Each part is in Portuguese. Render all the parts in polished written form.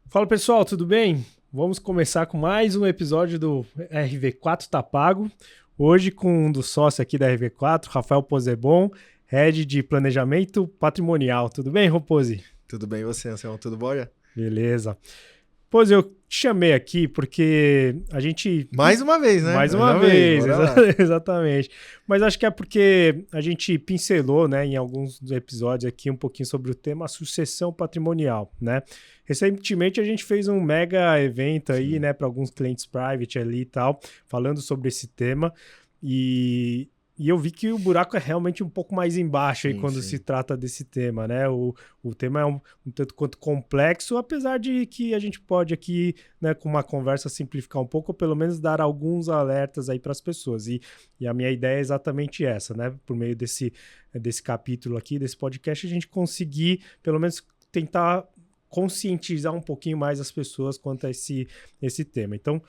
Fala pessoal, tudo bem? Vamos começar com mais um episódio do RV4 Tá Pago. Hoje com um dos sócios aqui da RV4, Rafael Pozzebon, Head de Planejamento Patrimonial. Tudo bem, Raposi? Tudo bem, e você, Anselmo? Tudo bom? Beleza. Pois eu te chamei aqui porque a gente... Mais uma vez, né? Mais uma vez, bora lá. exatamente. Mas acho que é porque a gente pincelou, né, em alguns episódios aqui um pouquinho sobre o tema sucessão patrimonial, né? Recentemente a gente fez um mega evento aí, Sim. né, para alguns clientes private ali e tal, falando sobre esse tema e eu vi que o buraco é realmente um pouco mais embaixo aí Sim, quando sim. se trata desse tema, né? O tema é um tanto quanto complexo, apesar de que a gente pode aqui, né, com uma conversa simplificar um pouco, ou pelo menos dar alguns alertas aí para as pessoas. E a minha ideia é exatamente essa, né? Por meio desse capítulo aqui, desse podcast, a gente conseguir, pelo menos, tentar conscientizar um pouquinho mais as pessoas quanto a esse tema. Então,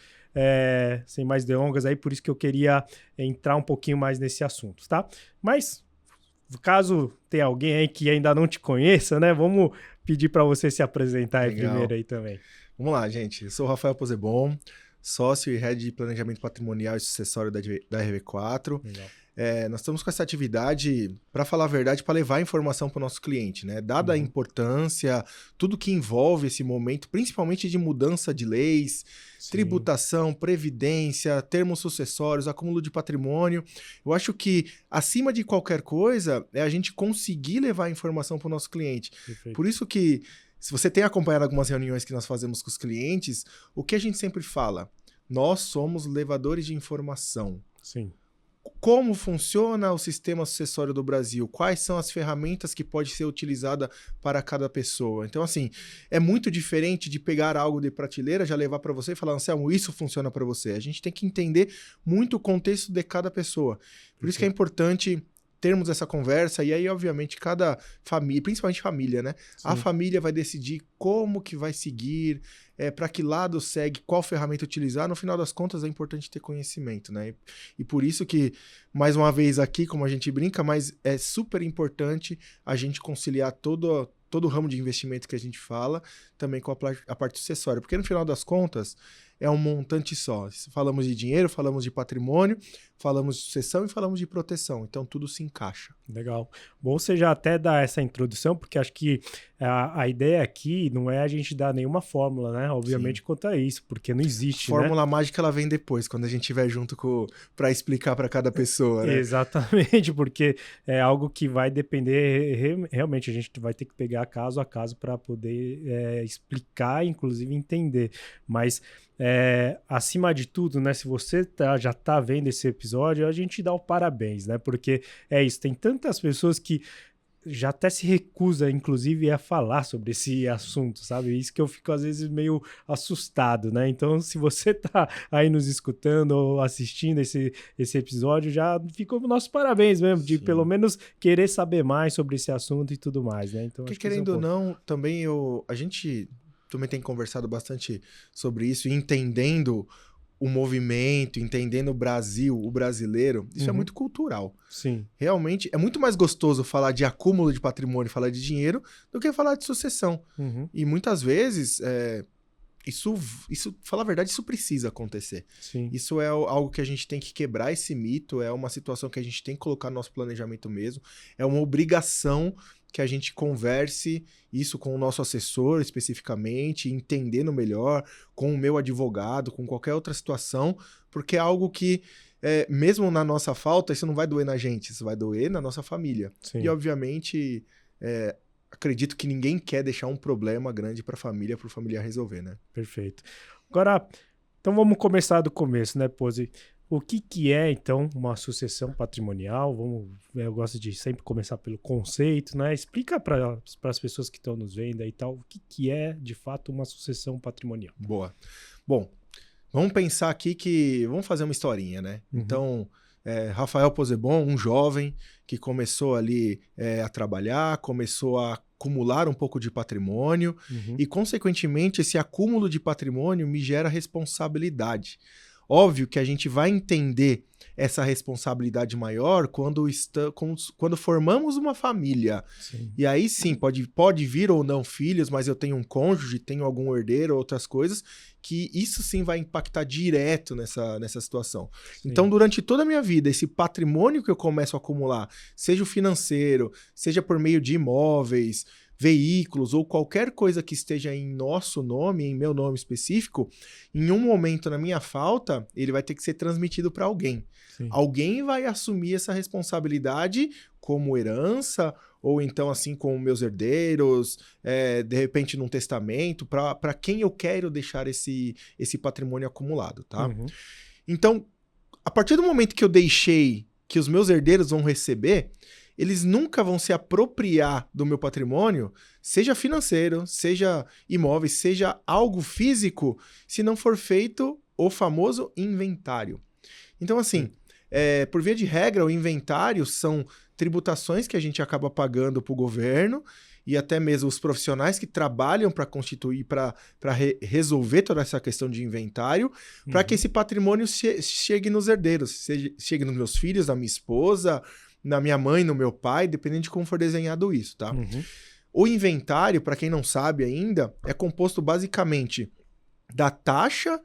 sem mais delongas aí, por isso que eu queria entrar um pouquinho mais nesse assunto, tá? Mas, caso tenha alguém aí que ainda não te conheça, né? Vamos pedir para você se apresentar aí Legal. primeiro aí também. Vamos lá, gente. Eu sou o Rafael Pozzebon, sócio e Head de Planejamento Patrimonial e Sucessório da RV4. Legal. Nós estamos com essa atividade, para falar a verdade, para levar informação para o nosso cliente, né? Dada a importância, tudo que envolve esse momento, principalmente de mudança de leis, Sim. Tributação, previdência, termos sucessórios, acúmulo de patrimônio. Eu acho que, acima de qualquer coisa, é a gente conseguir levar a informação para o nosso cliente. Perfeito. Por isso que, se você tem acompanhado algumas reuniões que nós fazemos com os clientes, o que a gente sempre fala? Nós somos levadores de informação. Sim. Como funciona o sistema sucessório do Brasil? Quais são as ferramentas que pode ser utilizada para cada pessoa? Então, assim, é muito diferente de pegar algo de prateleira, já levar para você e falar, Anselmo, isso funciona para você. A gente tem que entender muito o contexto de cada pessoa. Por isso que é importante termos essa conversa, e aí, obviamente, cada família, principalmente família, né? Sim. A família vai decidir como que vai seguir, para que lado segue, qual ferramenta utilizar. No final das contas, é importante ter conhecimento, né? E por isso que, mais uma vez aqui, como a gente brinca, mas é super importante a gente conciliar todo o ramo de investimento que a gente fala, também com a parte sucessória. Porque, no final das contas, é um montante só. Falamos de dinheiro, falamos de patrimônio, falamos de sucessão e falamos de proteção. Então, tudo se encaixa. Legal. Bom você já até dar essa introdução, porque acho que a ideia aqui não é a gente dar nenhuma fórmula, né? Obviamente, quanto a isso, porque não existe, Fórmula mágica, ela vem depois, quando a gente estiver junto para explicar para cada pessoa, né? Exatamente, porque é algo que vai depender, realmente a gente vai ter que pegar caso a caso para poder explicar, inclusive entender. Mas, acima de tudo, né, se você já está vendo esse episódio, a gente dá o parabéns, né? Porque é isso, tem tantas pessoas que já até se recusa, inclusive, a falar sobre esse assunto, sabe? Isso que eu fico, às vezes, meio assustado, né? Então, se você tá aí nos escutando ou assistindo esse episódio, já ficou o nosso parabéns mesmo, de pelo menos querer saber mais sobre esse assunto e tudo mais, né? Então, porque, querendo ou não, também a gente também tem conversado bastante sobre isso e entendendo o movimento, entendendo o Brasil, o brasileiro, isso é muito cultural. Sim. Realmente, é muito mais gostoso falar de acúmulo de patrimônio, falar de dinheiro, do que falar de sucessão. E muitas vezes, isso, falar a verdade, isso precisa acontecer. Sim. Isso é algo que a gente tem que quebrar esse mito, é uma situação que a gente tem que colocar no nosso planejamento mesmo, é uma obrigação que a gente converse isso com o nosso assessor especificamente, entendendo melhor, com o meu advogado, com qualquer outra situação, porque é algo que, mesmo na nossa falta, isso não vai doer na gente, isso vai doer na nossa família. Sim. E, obviamente, acredito que ninguém quer deixar um problema grande para a família, para o familiar resolver, né? Perfeito. Agora, então vamos começar do começo, né, Pozzi? O que é, então, uma sucessão patrimonial? Eu gosto de sempre começar pelo conceito, né? Explica para as pessoas que estão nos vendo aí e tal, o que é, de fato, uma sucessão patrimonial. Boa. Bom, vamos pensar aqui vamos fazer uma historinha, né? Então, Rafael Pozzebon, um jovem que começou ali a trabalhar, começou a acumular um pouco de patrimônio e, consequentemente, esse acúmulo de patrimônio me gera responsabilidade. Óbvio que a gente vai entender essa responsabilidade maior quando formamos uma família. Sim. E aí sim, pode vir ou não filhos, mas eu tenho um cônjuge, tenho algum herdeiro, outras coisas, que isso sim vai impactar direto nessa situação. Sim. Então, durante toda a minha vida, esse patrimônio que eu começo a acumular, seja o financeiro, seja por meio de imóveis, veículos ou qualquer coisa que esteja em nosso nome, em meu nome específico, em um momento na minha falta, ele vai ter que ser transmitido para alguém. Sim. Alguém vai assumir essa responsabilidade como herança, ou então assim com meus herdeiros, de repente num testamento, para quem eu quero deixar esse patrimônio acumulado, tá? Uhum. Então, a partir do momento que eu deixei que os meus herdeiros vão receber, eles nunca vão se apropriar do meu patrimônio, seja financeiro, seja imóveis, seja algo físico, se não for feito o famoso inventário. Então, assim, por via de regra, o inventário são tributações que a gente acaba pagando para o governo e até mesmo os profissionais que trabalham para constituir, para resolver toda essa questão de inventário, para que esse patrimônio chegue nos herdeiros, chegue nos meus filhos, na minha esposa, na minha mãe, no meu pai, dependendo de como for desenhado isso, tá? Uhum. O inventário, para quem não sabe ainda, é composto basicamente da taxa,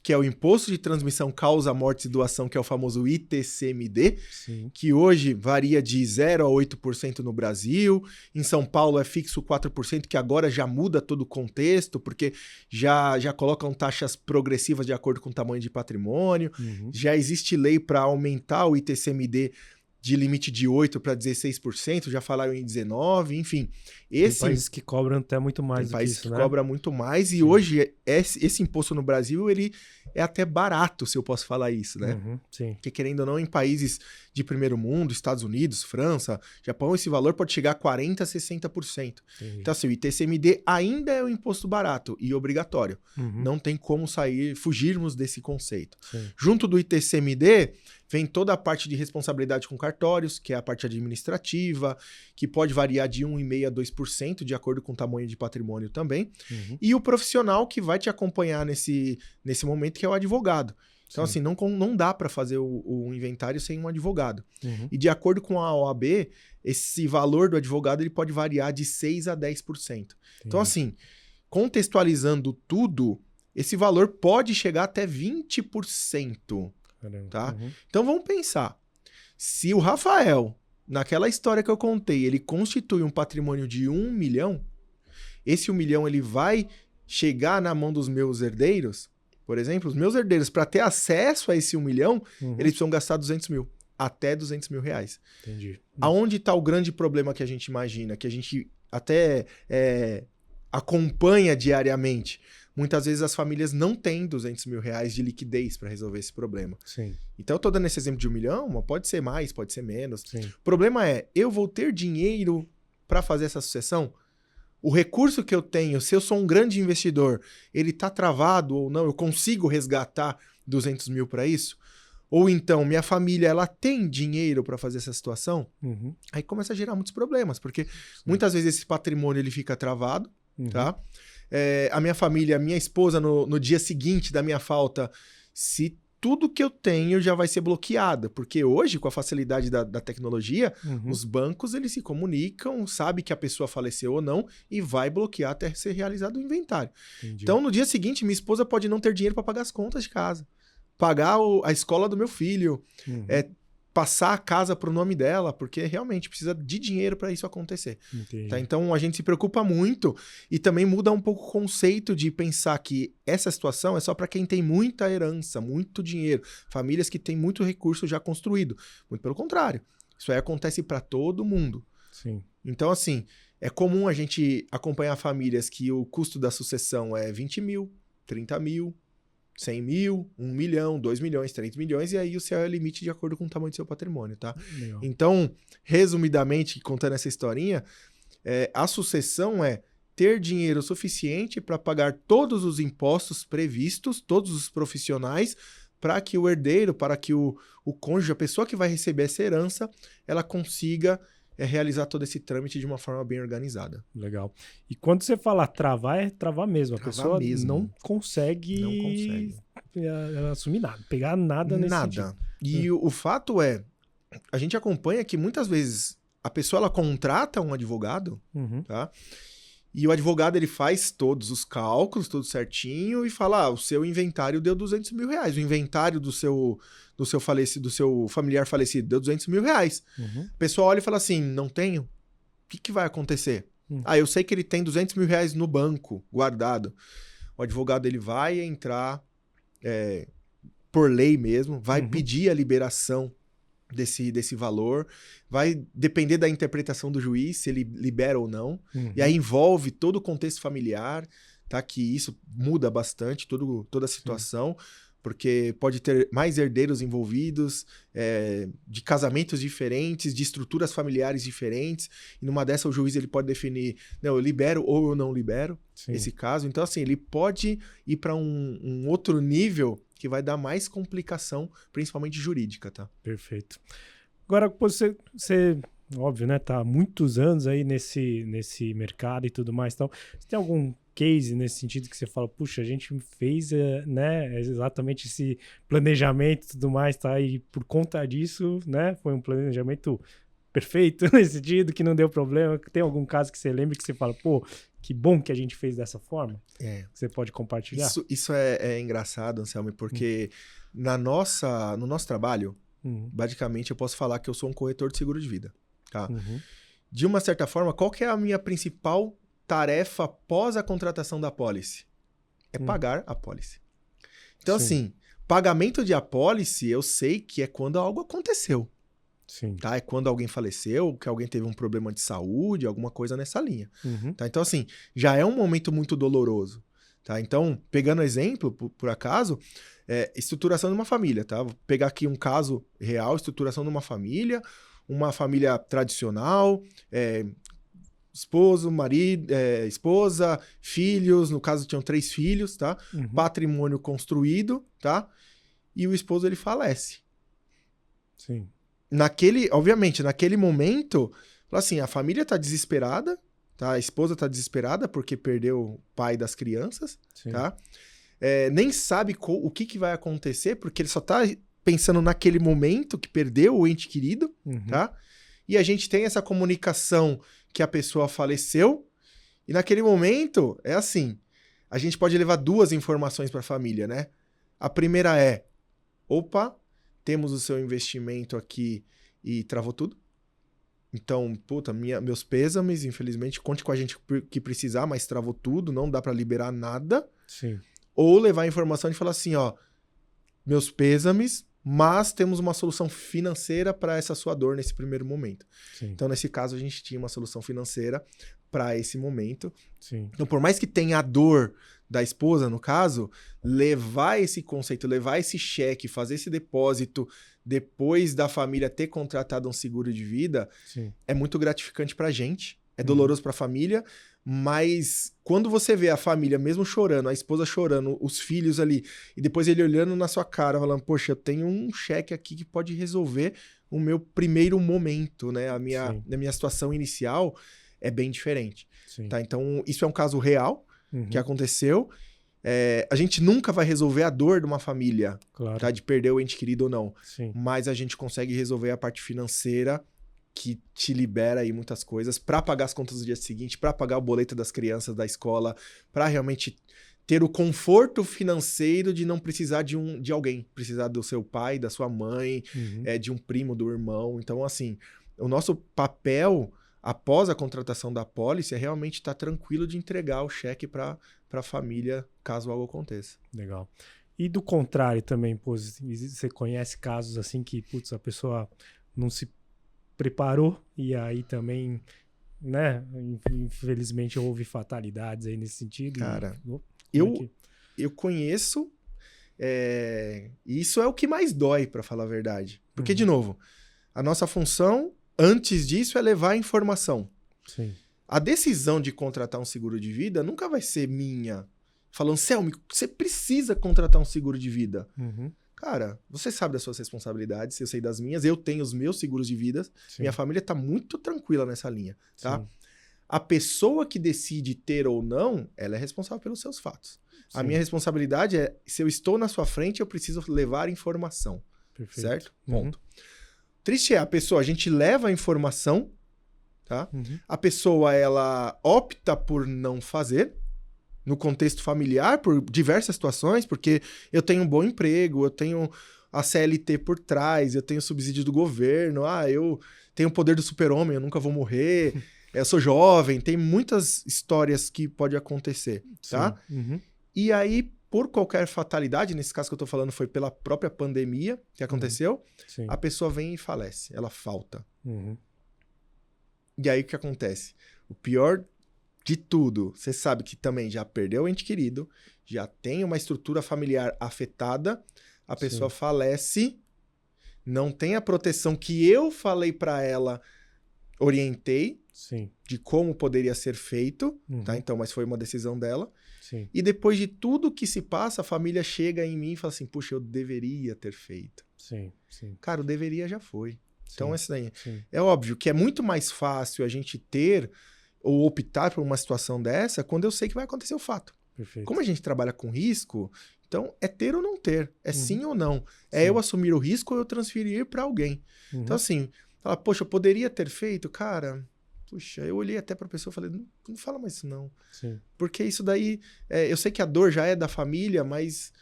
que é o Imposto de Transmissão, Causa, Morte e Doação, que é o famoso ITCMD, Sim. que hoje varia de 0% a 8% no Brasil. Em São Paulo é fixo 4%, que agora já muda todo o contexto, porque já colocam taxas progressivas de acordo com o tamanho de patrimônio. Uhum. Já existe lei para aumentar o ITCMD de limite de 8% para 16%, já falaram em 19%, enfim. Tem países que cobram até muito mais Tem do que países isso, que né? cobram muito mais, e Sim. hoje esse imposto no Brasil, ele é até barato, se eu posso falar isso, né? Uhum. Sim. Porque querendo ou não, em países de primeiro mundo, Estados Unidos, França, Japão, esse valor pode chegar a 40%, 60%. Entendi. Então assim, o ITCMD ainda é um imposto barato e obrigatório. Uhum. Não tem como fugirmos desse conceito. Sim. Junto do ITCMD, vem toda a parte de responsabilidade com cartórios, que é a parte administrativa, que pode variar de 1,5% a 2%, de acordo com o tamanho de patrimônio também. Uhum. E o profissional que vai te acompanhar nesse momento, que é o advogado. Então, Sim. assim, não dá para fazer o inventário sem um advogado. Uhum. E de acordo com a OAB, esse valor do advogado ele pode variar de 6% a 10%. Então, assim, contextualizando tudo, esse valor pode chegar até 20%. Caramba. Tá? Uhum. Então vamos pensar. Se o Rafael, naquela história que eu contei, ele constitui um patrimônio de 1 milhão, esse 1 milhão ele vai chegar na mão dos meus herdeiros, por exemplo, os meus herdeiros, para ter acesso a esse 1 milhão, Uhum. eles precisam gastar 200 mil, até 200 mil reais. Entendi. Aonde está o grande problema que a gente imagina, que a gente até acompanha diariamente? Muitas vezes as famílias não têm 200 mil reais de liquidez para resolver esse problema. Sim. Então eu tô dando esse exemplo de 1 milhão, mas pode ser mais, pode ser menos. Sim. O problema é, eu vou ter dinheiro para fazer essa sucessão? O recurso que eu tenho, se eu sou um grande investidor, ele tá travado ou não? Eu consigo resgatar 200 mil para isso? Ou então, minha família, ela tem dinheiro para fazer essa situação? Uhum. Aí começa a gerar muitos problemas, porque muitas vezes esse patrimônio ele fica travado, Uhum. tá? A minha família, a minha esposa, no dia seguinte da minha falta, se tudo que eu tenho já vai ser bloqueado, porque hoje, com a facilidade da tecnologia, Uhum. os bancos eles se comunicam, sabe que a pessoa faleceu ou não, e vai bloquear até ser realizado o inventário. Entendi. Então, no dia seguinte, minha esposa pode não ter dinheiro para pagar as contas de casa, pagar a escola do meu filho, Uhum. passar a casa para o nome dela, porque realmente precisa de dinheiro para isso acontecer. Entendi. Tá? Então a gente se preocupa muito e também muda um pouco o conceito de pensar que essa situação é só para quem tem muita herança, muito dinheiro, famílias que têm muito recurso já construído. Muito pelo contrário, isso aí acontece para todo mundo. Sim. Então, assim, é comum a gente acompanhar famílias que o custo da sucessão é 20 mil, 30 mil, 100 mil, 1 milhão, 2 milhões, 3 milhões, e aí o céu é o limite de acordo com o tamanho do seu patrimônio, tá? Legal. Então, resumidamente, contando essa historinha, a sucessão é ter dinheiro suficiente para pagar todos os impostos previstos, todos os profissionais, para que o herdeiro, para que o cônjuge, a pessoa que vai receber essa herança, ela consiga realizar todo esse trâmite de uma forma bem organizada. Legal. E quando você fala travar, é travar mesmo. A Travar pessoa mesmo. não consegue, Não consegue. assumir nada, pegar nada nesse sentido. Nada. E o fato é, a gente acompanha que muitas vezes a pessoa ela contrata um advogado, tá? E o advogado ele faz todos os cálculos, tudo certinho, e fala: o seu inventário deu 200 mil reais. O inventário do seu familiar falecido deu 200 mil reais. A pessoa olha e fala assim: não tenho? O que vai acontecer? Eu sei que ele tem 200 mil reais no banco, guardado. O advogado ele vai entrar, por lei mesmo, vai pedir a liberação desse valor, vai depender da interpretação do juiz, se ele libera ou não, e aí envolve todo o contexto familiar, tá? Que isso muda bastante toda a situação, porque pode ter mais herdeiros envolvidos, de casamentos diferentes, de estruturas familiares diferentes, e numa dessa o juiz ele pode definir, não, eu libero ou eu não libero esse caso. Então, assim, ele pode ir para um outro nível que vai dar mais complicação, principalmente jurídica, tá? Perfeito. Agora, você óbvio, né, tá há muitos anos aí nesse mercado e tudo mais, então, você tem algum case nesse sentido que você fala, puxa, a gente fez, né, exatamente esse planejamento e tudo mais, tá? E por conta disso, né, foi um planejamento perfeito nesse sentido, que não deu problema. Tem algum caso que você lembra que você fala, pô, que bom que a gente fez dessa forma? Você pode compartilhar? Isso é engraçado, Anselmo, porque no nosso trabalho, basicamente eu posso falar que eu sou um corretor de seguro de vida, tá? De uma certa forma, qual que é a minha principal tarefa após a contratação da apólice? É pagar a apólice. Então, assim, pagamento de apólice, eu sei que é quando algo aconteceu. Sim. Tá? É quando alguém faleceu, que alguém teve um problema de saúde, alguma coisa nessa linha. Tá? Então, assim, já é um momento muito doloroso. Tá? Então, pegando exemplo, por acaso, estruturação de uma família. Tá? Vou pegar aqui um caso real, estruturação de uma família tradicional, esposo, marido, esposa, filhos, no caso tinham 3 filhos, tá? Patrimônio construído, tá? E o esposo ele falece. Sim. Obviamente, naquele momento, assim, a família tá desesperada, tá? A esposa tá desesperada porque perdeu o pai das crianças, tá? Nem sabe o que vai acontecer, porque ele só tá pensando naquele momento que perdeu o ente querido, tá? E a gente tem essa comunicação que a pessoa faleceu, e naquele momento, é assim, a gente pode levar 2 informações para a família, né? A primeira é, opa, temos o seu investimento aqui e travou tudo. Então, puta, meus pêsames, infelizmente, conte com a gente que precisar, mas travou tudo, não dá para liberar nada. Sim. Ou levar a informação de falar assim, ó, meus pêsames, mas temos uma solução financeira para essa sua dor nesse primeiro momento. Sim. Então, nesse caso, a gente tinha uma solução financeira para esse momento. Sim. Então, por mais que tenha a dor da esposa, no caso, levar esse conceito, levar esse cheque, fazer esse depósito depois da família ter contratado um seguro de vida, é muito gratificante pra gente, é doloroso pra família, mas quando você vê a família mesmo chorando, a esposa chorando, os filhos ali, e depois ele olhando na sua cara, falando, poxa, eu tenho um cheque aqui que pode resolver o meu primeiro momento, né? A minha situação inicial é bem diferente. Tá? Então, isso é um caso real que aconteceu. A gente nunca vai resolver a dor de uma família, claro, tá? De perder o ente querido ou não. Sim. Mas a gente consegue resolver a parte financeira que te libera aí muitas coisas para pagar as contas do dia seguinte, para pagar o boleto das crianças da escola, para realmente ter o conforto financeiro de não precisar de alguém, precisar do seu pai, da sua mãe, de um primo, do irmão. Então, assim, o nosso papel após a contratação da apólice é realmente estar tranquilo de entregar o cheque para a família, caso algo aconteça. Legal. E do contrário também, pô, você conhece casos assim que, putz, a pessoa não se preparou e aí também, né, infelizmente houve fatalidades aí nesse sentido. Cara, eu conheço, e isso é o que mais dói, para falar a verdade. Porque, de novo, a nossa função antes disso é levar a informação. Sim. A decisão de contratar um seguro de vida nunca vai ser minha. Falando, Selmi, você precisa contratar um seguro de vida. Cara, você sabe das suas responsabilidades, eu sei das minhas, eu tenho os meus seguros de vida, minha família tá muito tranquila nessa linha, tá? A pessoa que decide ter ou não, ela é responsável pelos seus fatos. A Sim. minha responsabilidade é, se eu estou na sua frente, eu preciso levar informação. Perfeito. Certo? Ponto. Triste é a pessoa, a gente leva a informação, tá? A pessoa, ela opta por não fazer, no contexto familiar, por diversas situações, porque eu tenho um bom emprego, eu tenho a CLT por trás, eu tenho subsídio do governo, eu tenho o poder do super-homem, eu nunca vou morrer, eu sou jovem, tem muitas histórias que pode acontecer, tá? E aí, por qualquer fatalidade, nesse caso que eu tô falando foi pela própria pandemia que aconteceu, a pessoa vem e falece, ela falta. E aí o que acontece? O pior de tudo, você sabe que também já perdeu o ente querido, já tem uma estrutura familiar afetada, a pessoa falece, não tem a proteção que eu falei pra ela, orientei de como poderia ser feito, tá? Então, mas foi uma decisão dela. E depois de tudo que se passa, a família chega em mim e fala assim, puxa, eu deveria ter feito. Cara, o deveria já foi. Então, isso daí. É óbvio que é muito mais fácil a gente ter ou optar por uma situação dessa quando eu sei que vai acontecer o fato. Perfeito. Como a gente trabalha com risco, então é ter ou não ter, é sim ou não. É eu assumir o risco ou eu transferir para alguém. Então assim, fala, poxa, eu poderia ter feito, cara, puxa, eu olhei até para a pessoa e falei, não fala mais isso não. Porque isso daí, eu sei que a dor já é da família, mas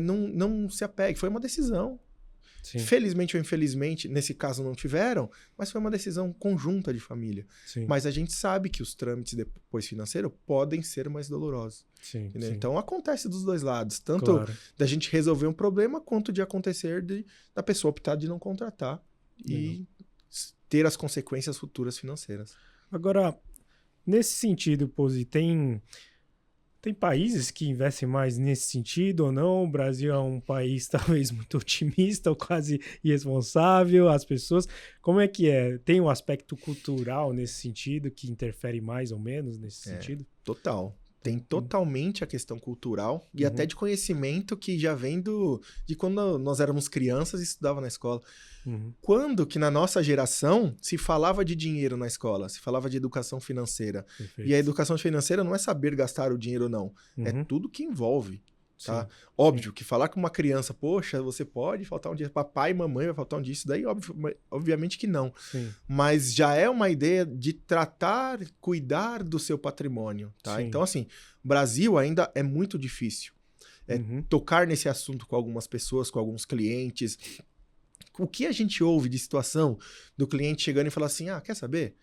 não se apegue, foi uma decisão. Felizmente ou infelizmente, nesse caso não tiveram, mas foi uma decisão conjunta de família. Mas a gente sabe que os trâmites depois financeiros podem ser mais dolorosos. Então acontece dos dois lados, tanto da gente resolver um problema, quanto de acontecer da pessoa optar de não contratar e ter as consequências futuras financeiras. Agora, nesse sentido, Pozzi, tem países que investem mais nesse sentido ou não? O Brasil é um país talvez muito otimista ou quase irresponsável. As pessoas... Como é que é? Tem um aspecto cultural nesse sentido que interfere mais ou menos nesse sentido? Total. Tem totalmente a questão cultural e até de conhecimento que já vem de quando nós éramos crianças e estudava na escola. Quando que na nossa geração se falava de dinheiro na escola, se falava de educação financeira. E a educação financeira não é saber gastar o dinheiro ou não, é tudo que envolve. Tá? Óbvio que falar com uma criança, poxa, você pode faltar um dia, papai e mamãe vai faltar um dia, isso daí obviamente que não. Mas já é uma ideia de tratar, cuidar do seu patrimônio, tá? Então assim, o Brasil ainda é muito difícil tocar nesse assunto com algumas pessoas, com alguns clientes. O que a gente ouve de situação do cliente chegando e falar assim, quer saber?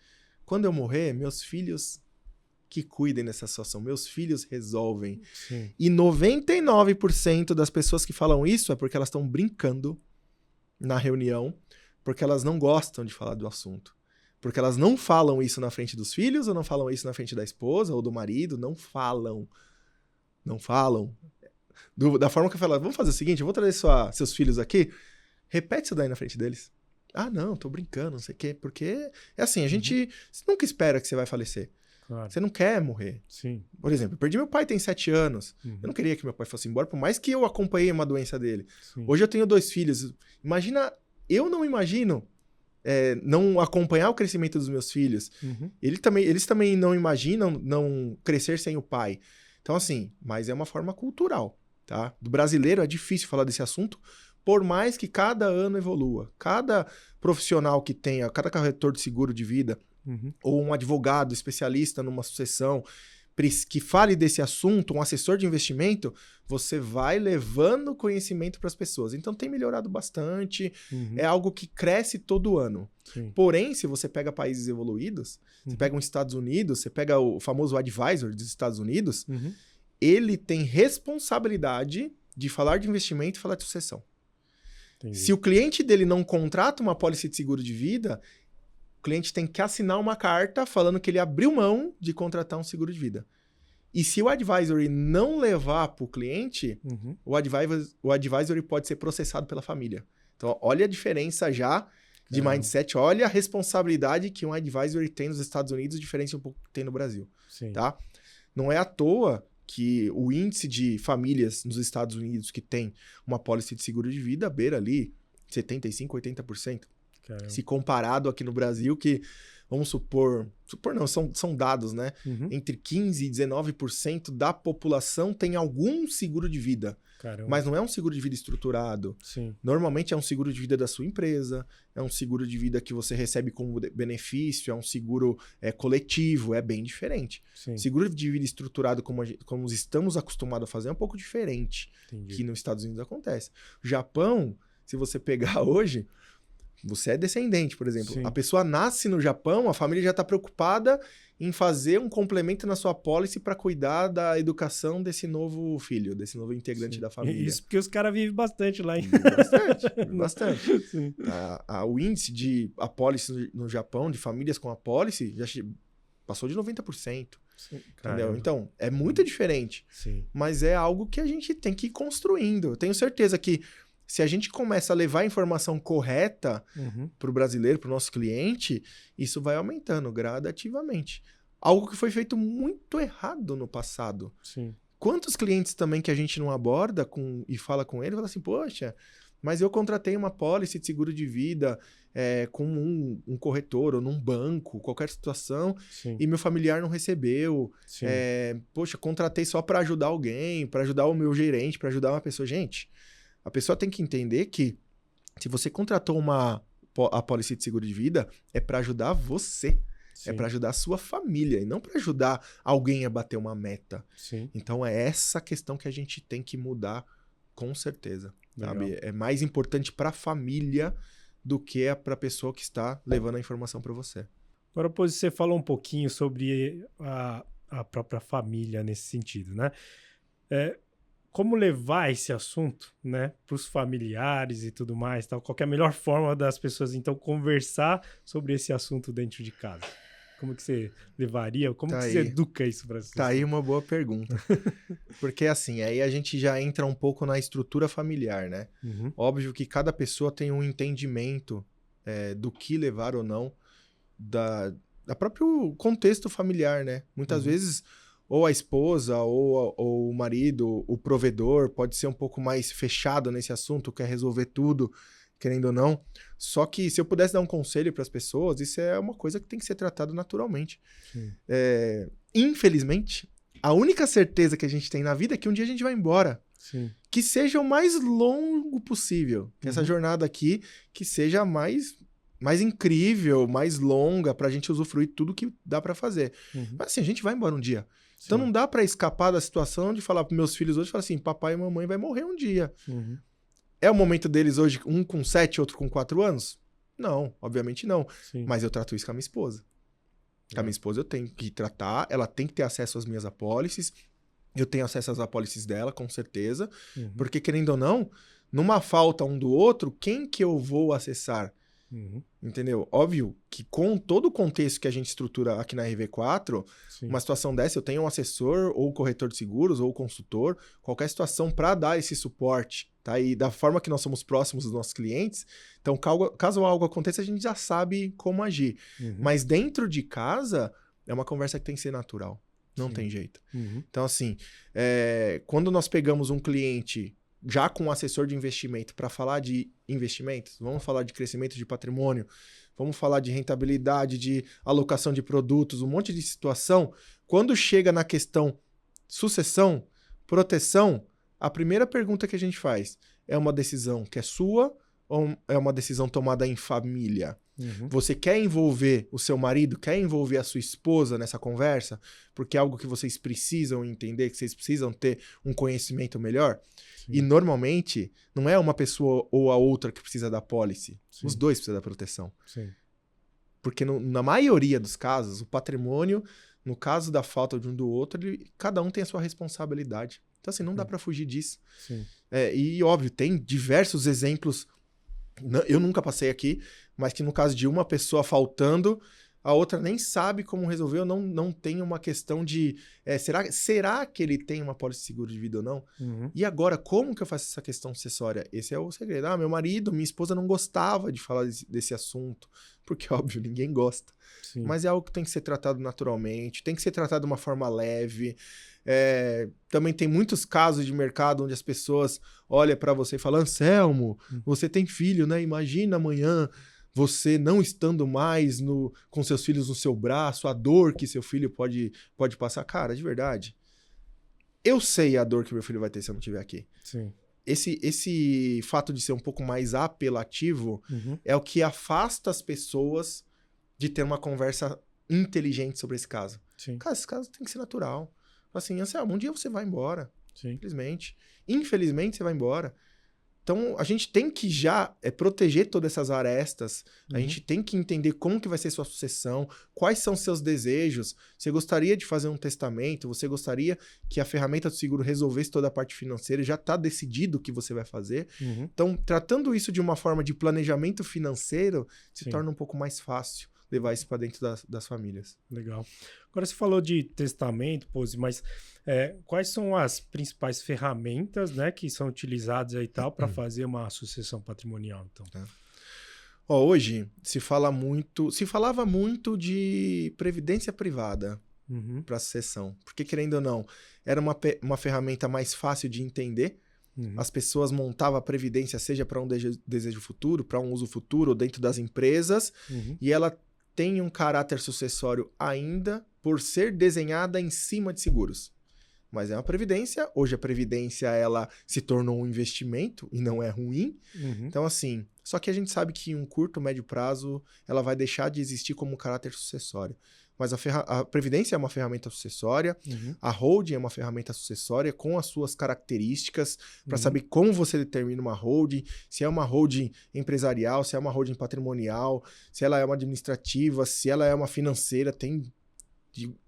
Quando eu morrer, meus filhos que cuidem dessa situação. Meus filhos resolvem. E 99% das pessoas que falam isso é porque elas estão brincando na reunião, porque elas não gostam de falar do assunto. Porque elas não falam isso na frente dos filhos, ou não falam isso na frente da esposa ou do marido, não falam. Não falam. Da forma que eu falo, vamos fazer o seguinte, eu vou trazer seus filhos aqui, repete isso daí na frente deles. Não, tô brincando, não sei o quê. Porque é assim, a gente nunca espera que você vai falecer. Claro. Você não quer morrer. Por exemplo, eu perdi meu pai tem 7 anos. Eu não queria que meu pai fosse embora, por mais que eu acompanhei uma doença dele. Hoje eu tenho 2 filhos. Eu não imagino não acompanhar o crescimento dos meus filhos. Eles também não imaginam não crescer sem o pai. Então assim, mas é uma forma cultural, tá? Do brasileiro é difícil falar desse assunto, por mais que cada ano evolua. Cada profissional que tenha, cada corretor de seguro de vida, ou um advogado especialista numa sucessão que fale desse assunto, um assessor de investimento, você vai levando conhecimento para as pessoas. Então tem melhorado bastante, é algo que cresce todo ano. Porém, se você pega países evoluídos, você pega os Estados Unidos, você pega o famoso advisor dos Estados Unidos, ele tem responsabilidade de falar de investimento e falar de sucessão. Se o cliente dele não contrata uma pólice de seguro de vida, o cliente tem que assinar uma carta falando que ele abriu mão de contratar um seguro de vida. E se o advisory não levar para o cliente, o advisory pode ser processado pela família. Então, olha a diferença já de mindset, olha a responsabilidade que um advisory tem nos Estados Unidos, diferente um pouco que tem no Brasil. Tá? Não é à toa que o índice de famílias nos Estados Unidos que tem uma pólice de seguro de vida beira ali 75%, 80%. Caramba. Se comparado aqui no Brasil, que, vamos supor não, são dados, né? Entre 15% e 19% da população tem algum seguro de vida. Caramba. Mas não é um seguro de vida estruturado. Sim. Normalmente é um seguro de vida da sua empresa, é um seguro de vida que você recebe como benefício, é um seguro coletivo, é bem diferente. Sim. Seguro de vida estruturado, como estamos acostumados a fazer, é um pouco diferente. Entendi. Que nos Estados Unidos acontece. O Japão, se você pegar hoje, você é descendente, por exemplo. Sim. A pessoa nasce no Japão, a família já está preocupada em fazer um complemento na sua pólice para cuidar da educação desse novo filho, desse novo integrante Sim. da família. Isso porque os caras vivem bastante lá, hein? Bastante. Sim. O índice de apólice no Japão, de famílias com apólice, já passou de 90%. Sim. Entendeu? Caramba. Então, é muito diferente. Sim. Mas é algo que a gente tem que ir construindo. Eu tenho certeza que se a gente começa a levar a informação correta para o brasileiro, para o nosso cliente, isso vai aumentando gradativamente. Algo que foi feito muito errado no passado. Sim. Quantos clientes também que a gente não aborda e fala com ele, fala assim, poxa, mas eu contratei uma pólice de seguro de vida com um corretor ou num banco, qualquer situação, Sim. e meu familiar não recebeu. Sim. Poxa, contratei só para ajudar alguém, para ajudar o meu gerente, para ajudar uma pessoa. Gente, a pessoa tem que entender que se você contratou a pólice de seguro de vida, é para ajudar você. Sim. É para ajudar a sua família e não para ajudar alguém a bater uma meta. Sim. Então é essa questão que a gente tem que mudar com certeza. Sabe? Legal. É mais importante para a família do que para a pessoa que está levando a informação para você. Agora, pois você falou um pouquinho sobre a própria família nesse sentido, né? Como levar esse assunto, né, para os familiares e tudo mais, tal? Qual que é a melhor forma das pessoas, então, conversar sobre esse assunto dentro de casa? Como que você levaria? Como que você educa isso para as pessoas? Tá aí uma boa pergunta. Porque, assim, aí a gente já entra um pouco na estrutura familiar, né? Óbvio que cada pessoa tem um entendimento do que levar ou não da próprio contexto familiar, né? Muitas vezes... ou a esposa, ou o marido, o provedor, pode ser um pouco mais fechado nesse assunto, quer resolver tudo, querendo ou não. Só que se eu pudesse dar um conselho para as pessoas, isso é uma coisa que tem que ser tratado naturalmente. Infelizmente, a única certeza que a gente tem na vida é que um dia a gente vai embora. Sim. Que seja o mais longo possível. Que essa jornada aqui, que seja mais incrível, mais longa, para a gente usufruir tudo que dá para fazer. Mas assim, a gente vai embora um dia. Então não dá para escapar da situação de falar para meus filhos hoje, falar assim, papai e mamãe vai morrer um dia. É o momento deles hoje, um com 7, outro com 4 anos? Não, obviamente não. Sim. Mas eu trato isso com a minha esposa. Com a minha esposa eu tenho que tratar, ela tem que ter acesso às minhas apólices, eu tenho acesso às apólices dela, com certeza. Porque, querendo ou não, numa falta um do outro, quem que eu vou acessar? Entendeu? Óbvio que com todo o contexto que a gente estrutura aqui na RV4, uma situação dessa, eu tenho um assessor, ou corretor de seguros, ou consultor, qualquer situação para dar esse suporte, tá? E da forma que nós somos próximos dos nossos clientes, então caso algo aconteça, a gente já sabe como agir. Mas dentro de casa, é uma conversa que tem que ser natural. Não tem jeito. Então, assim, quando nós pegamos um cliente já com um assessor de investimento para falar de investimentos, vamos falar de crescimento de patrimônio, vamos falar de rentabilidade, de alocação de produtos, um monte de situação. Quando chega na questão sucessão, proteção, a primeira pergunta que a gente faz é uma decisão que é sua ou é uma decisão tomada em família? Você quer envolver o seu marido, quer envolver a sua esposa nessa conversa? Porque é algo que vocês precisam entender, que vocês precisam ter um conhecimento melhor? E normalmente, não é uma pessoa ou a outra que precisa da pólice. Os dois precisam da proteção. Porque na maioria dos casos, o patrimônio, no caso da falta de um do outro, cada um tem a sua responsabilidade. Então, assim, não dá para fugir disso. E, óbvio, tem diversos exemplos. Eu nunca passei aqui, mas que no caso de uma pessoa faltando, a outra nem sabe como resolver, ou não tem uma questão de... será que ele tem uma pólice de seguro de vida ou não? E agora, como que eu faço essa questão sucessória? Esse é o segredo. Meu marido, minha esposa não gostava de falar desse assunto, porque, óbvio, ninguém gosta. Mas é algo que tem que ser tratado naturalmente, tem que ser tratado de uma forma leve. Também tem muitos casos de mercado onde as pessoas olham para você e falam, Anselmo, você tem filho, né? Imagina amanhã você não estando mais com seus filhos no seu braço, a dor que seu filho pode passar. Cara, de verdade, eu sei a dor que meu filho vai ter se eu não estiver aqui. Sim. Esse fato de ser um pouco mais apelativo é o que afasta as pessoas de ter uma conversa inteligente sobre esse caso. Sim. Cara, esse caso tem que ser natural. Assim, Anselmo, um dia você vai embora. Sim. Infelizmente. Infelizmente, você vai embora. Então, a gente tem que já proteger todas essas arestas. A gente tem que entender como que vai ser sua sucessão, quais são seus desejos. Você gostaria de fazer um testamento? Você gostaria que a ferramenta do seguro resolvesse toda a parte financeira? Já está decidido o que você vai fazer. Então, tratando isso de uma forma de planejamento financeiro, se torna um pouco mais fácil levar isso para dentro das famílias. Legal. Agora você falou de testamento, Pose, mas quais são as principais ferramentas, né, que são utilizadas aí tal para fazer uma sucessão patrimonial, então? Hoje se falava muito de previdência privada para sucessão, porque querendo ou não, era uma ferramenta mais fácil de entender. As pessoas montavam a previdência, seja para um desejo futuro, para um uso futuro, ou dentro das empresas, e ela tem um caráter sucessório ainda por ser desenhada em cima de seguros. Mas é uma previdência. Hoje a previdência ela se tornou um investimento e não é ruim. Então, assim, só que a gente sabe que em um curto, médio prazo, ela vai deixar de existir como caráter sucessório. Mas a previdência é uma ferramenta sucessória, a holding é uma ferramenta sucessória com as suas características para saber como você determina uma holding, se é uma holding empresarial, se é uma holding patrimonial, se ela é uma administrativa, se ela é uma financeira,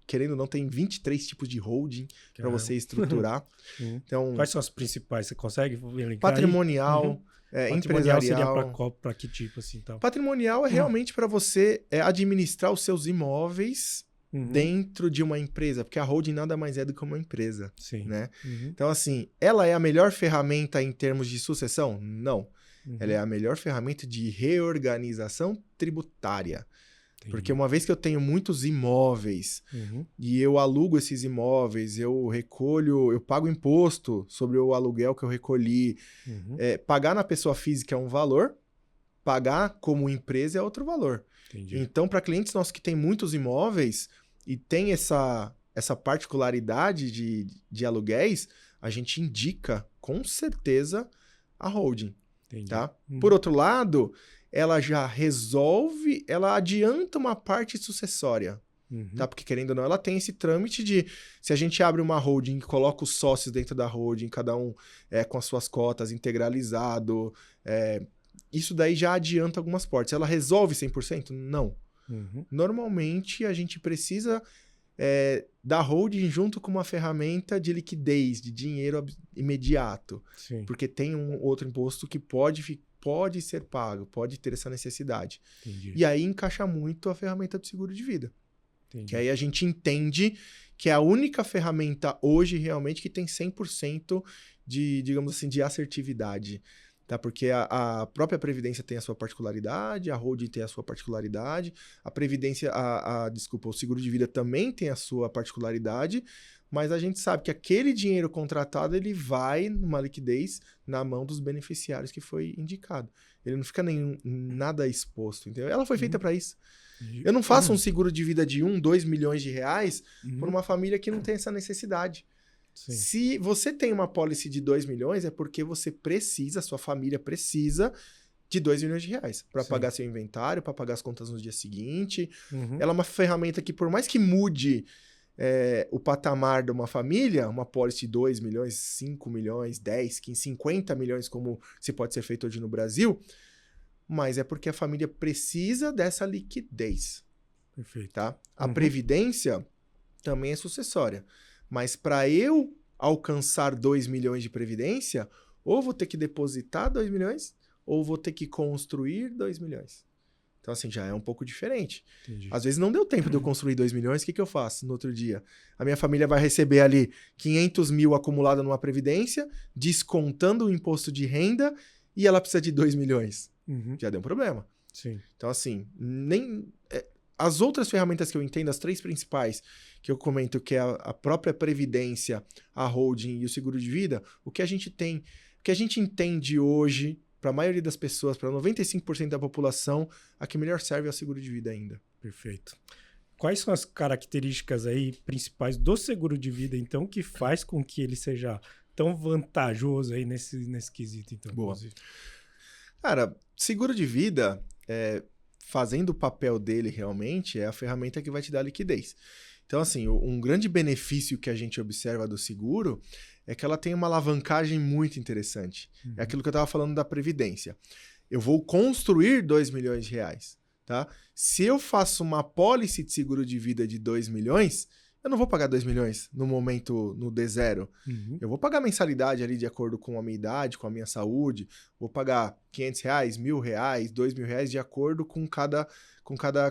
querendo ou não, tem 23 tipos de holding para você estruturar. Então, quais são as principais? Você consegue elencar patrimonial, patrimonial seria empresarial. para que tipo assim? Então? Patrimonial é realmente para você administrar os seus imóveis dentro de uma empresa, porque a holding nada mais é do que uma empresa. Sim. Né? Então, assim, ela é a melhor ferramenta em termos de sucessão? Não. Ela é a melhor ferramenta de reorganização tributária. Porque uma vez que eu tenho muitos imóveis e eu alugo esses imóveis, eu pago imposto sobre o aluguel que eu recolhi. Pagar na pessoa física é um valor, pagar como empresa é outro valor. Entendi. Então, para clientes nossos que têm muitos imóveis e tem essa particularidade de aluguéis, a gente indica com certeza a holding. Tá? Por outro lado, ela já resolve, ela adianta uma parte sucessória. Tá? Porque, querendo ou não, ela tem esse trâmite de... Se a gente abre uma holding e coloca os sócios dentro da holding, cada um com as suas cotas, integralizado, isso daí já adianta algumas partes. Ela resolve 100%? Não. Normalmente, a gente precisa da holding junto com uma ferramenta de liquidez, de dinheiro imediato. Sim. Porque tem um outro imposto que pode ser pago, pode ter essa necessidade. Entendi. E aí encaixa muito a ferramenta do seguro de vida. Entendi. Que aí a gente entende que é a única ferramenta hoje realmente que tem 100% de, digamos assim, de assertividade. Tá? Porque a própria Previdência tem a sua particularidade, a holding tem a sua particularidade, a Previdência, o seguro de vida também tem a sua particularidade, mas a gente sabe que aquele dinheiro contratado ele vai numa liquidez na mão dos beneficiários que foi indicado. Ele não fica nada exposto, entendeu? Ela foi feita para isso. Eu não faço um seguro de vida de 2 milhões de reais por uma família que não tem essa necessidade. Sim. Se você tem uma pólice de 2 milhões, é porque você sua família precisa de 2 milhões de reais para pagar seu inventário, para pagar as contas no dia seguinte. Ela é uma ferramenta que, por mais que mude o patamar de uma família, uma pólice de 2 milhões, 5 milhões, 10, 15, 50 milhões, como se pode ser feito hoje no Brasil, mas é porque a família precisa dessa liquidez. Perfeito. Tá? A previdência também é sucessória. Mas para eu alcançar 2 milhões de previdência, ou vou ter que depositar 2 milhões, ou vou ter que construir 2 milhões. Então, assim, já é um pouco diferente. Entendi. Às vezes não deu tempo de eu construir 2 milhões, o que eu faço no outro dia? A minha família vai receber ali 500 mil acumulado numa previdência, descontando o imposto de renda, e ela precisa de 2 milhões. Já deu um problema. Sim. Então, assim, as outras ferramentas que eu entendo, as 3 principais que eu comento, que é a própria previdência, a holding e o seguro de vida, o que a gente entende hoje a maioria das pessoas, para 95% da população, a que melhor serve é o seguro de vida ainda. Perfeito. Quais são as características aí principais do seguro de vida, então, que faz com que ele seja tão vantajoso aí nesse quesito, então? Boa. Cara, seguro de vida, fazendo o papel dele realmente, é a ferramenta que vai te dar liquidez. Então, assim, um grande benefício que a gente observa do seguro é que ela tem uma alavancagem muito interessante. Uhum. É aquilo que eu estava falando da Previdência. Eu vou construir R$2 milhões, tá? Se eu faço uma apólice de seguro de vida de 2 milhões, eu não vou pagar 2 milhões no momento, no D0. Uhum. Eu vou pagar mensalidade ali de acordo com a minha idade, com a minha saúde. Vou pagar R$500, R$1.000, R$2.000 de acordo com cada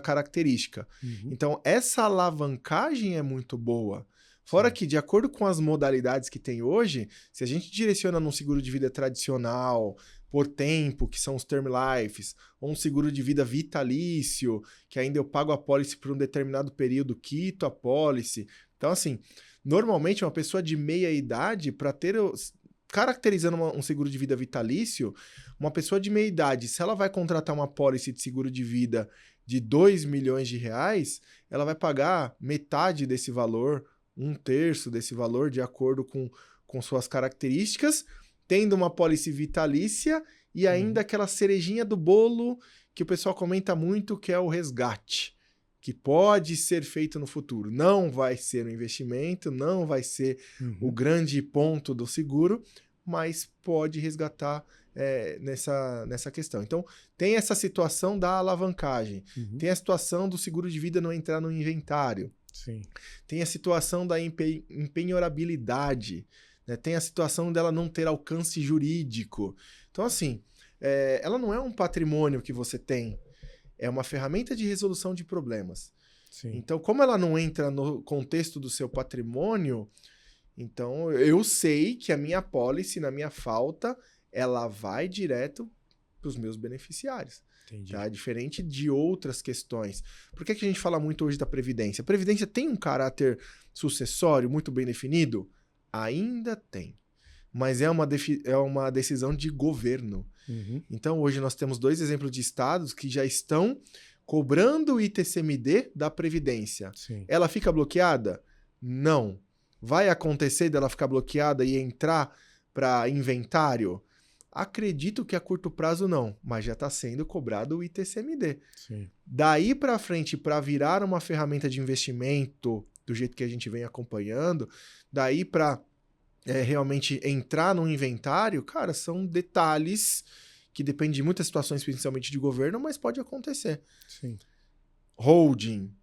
característica. Uhum. Então, essa alavancagem é muito boa. Fora que, de acordo com as modalidades que tem hoje, se a gente direciona num seguro de vida tradicional, por tempo, que são os term lives, ou um seguro de vida vitalício, que ainda eu pago a pólice por um determinado período, quito a pólice. Então, assim, normalmente uma pessoa de meia idade, para ter... Caracterizando um seguro de vida vitalício, uma pessoa de meia idade, se ela vai contratar uma pólice de seguro de vida de R$2 milhões, ela vai pagar metade desse valor, 1/3 desse valor, de acordo com suas características, tendo uma pólice vitalícia e ainda aquela cerejinha do bolo que o pessoal comenta muito, que é o resgate, que pode ser feito no futuro. Não vai ser um investimento, não vai ser o grande ponto do seguro, mas pode resgatar nessa questão. Então, tem essa situação da alavancagem, tem a situação do seguro de vida não entrar no inventário, Sim. tem a situação da empenhorabilidade, né? Tem a situação dela não ter alcance jurídico. Então, assim, ela não é um patrimônio que você tem, é uma ferramenta de resolução de problemas. Sim. Então, como ela não entra no contexto do seu patrimônio, então eu sei que a minha apólice, na minha falta, ela vai direto para os meus beneficiários. Entendi. Tá? Diferente de outras questões. Por que a gente fala muito hoje da Previdência? A Previdência tem um caráter sucessório muito bem definido? Ainda tem. Mas é uma decisão de governo. Então, hoje nós temos 2 exemplos de estados que já estão cobrando o ITCMD da Previdência. Sim. Ela fica bloqueada? Não. Vai acontecer dela ficar bloqueada e entrar para inventário? Acredito que a curto prazo não, mas já está sendo cobrado o ITCMD. Sim. Daí para frente, para virar uma ferramenta de investimento, do jeito que a gente vem acompanhando, daí para realmente entrar no inventário, cara, são detalhes que dependem de muitas situações, principalmente de governo, mas pode acontecer. Sim. Holding,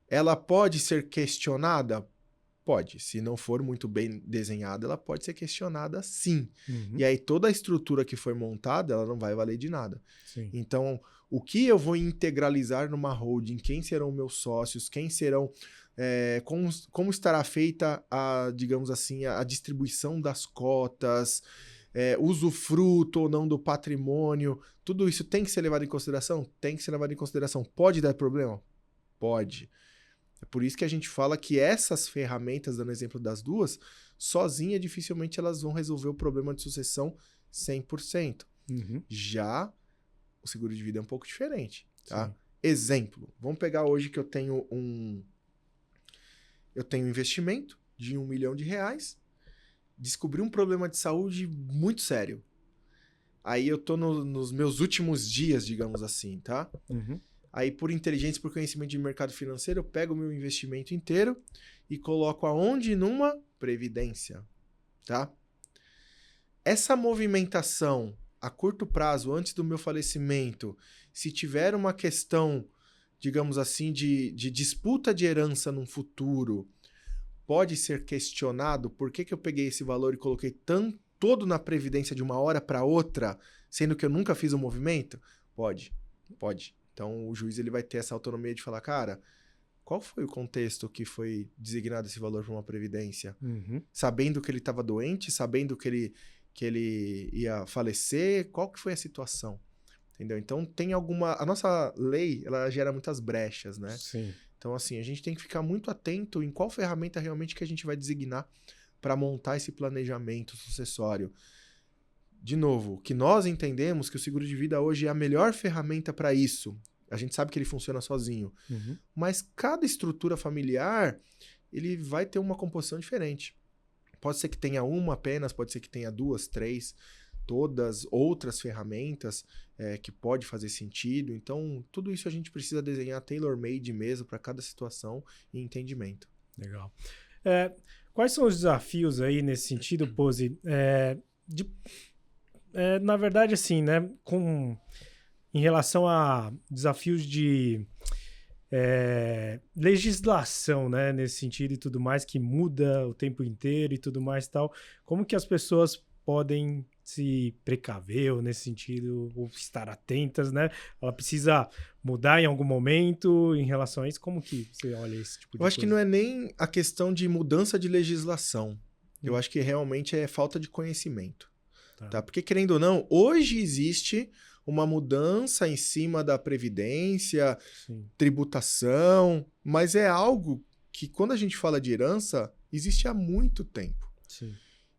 ela pode ser questionada? Pode. Se não for muito bem desenhada, ela pode ser questionada sim. E aí toda a estrutura que foi montada, ela não vai valer de nada. Sim. Então, o que eu vou integralizar numa holding? Quem serão meus sócios? Quem serão... como estará feita digamos assim, a distribuição das cotas, usufruto ou não do patrimônio, tudo isso tem que ser levado em consideração? Tem que ser levado em consideração. Pode dar problema? Pode. É por isso que a gente fala que essas ferramentas, dando exemplo das duas, sozinha dificilmente elas vão resolver o problema de sucessão 100%. Já o seguro de vida é um pouco diferente, tá? Sim. Exemplo, vamos pegar hoje que eu tenho um investimento de R$1 milhão, descobri um problema de saúde muito sério. Aí eu tô nos meus últimos dias, digamos assim, tá? Aí, por inteligência, por conhecimento de mercado financeiro, eu pego o meu investimento inteiro e coloco aonde? Numa previdência, tá? Essa movimentação a curto prazo, antes do meu falecimento, se tiver uma questão, digamos assim, de disputa de herança num futuro, pode ser questionado por que eu peguei esse valor e coloquei todo na previdência de uma hora para outra, sendo que eu nunca fiz o movimento? Pode. Então, o juiz ele vai ter essa autonomia de falar, cara, qual foi o contexto que foi designado esse valor para uma previdência? Sabendo que ele estava doente, sabendo que ele ia falecer, qual que foi a situação? Entendeu? Então, tem a nossa lei, ela gera muitas brechas, né? Sim. Então, assim, a gente tem que ficar muito atento em qual ferramenta realmente que a gente vai designar para montar esse planejamento sucessório. de novo, o que nós entendemos que o seguro de vida hoje é a melhor ferramenta para isso. A gente sabe que ele funciona sozinho. Mas cada estrutura familiar, ele vai ter uma composição diferente. Pode ser que tenha uma apenas, pode ser que tenha 2, 3, todas outras ferramentas que pode fazer sentido. Então, tudo isso a gente precisa desenhar tailor-made mesmo para cada situação e entendimento. Legal. Quais são os desafios aí nesse sentido, Pose? Na verdade, assim, né, em relação a desafios de legislação, né, nesse sentido e tudo mais, que muda o tempo inteiro e tudo mais e tal, como que as pessoas podem se precaver ou nesse sentido, ou estar atentas, né? Ela precisa mudar em algum momento em relação a isso? Como que você olha esse tipo de coisa? Eu acho que não é nem a questão de mudança de legislação. Eu acho que realmente é falta de conhecimento. Tá? Porque, querendo ou não, hoje existe uma mudança em cima da previdência, tributação, mas é algo que, quando a gente fala de herança, existe há muito tempo. Sim.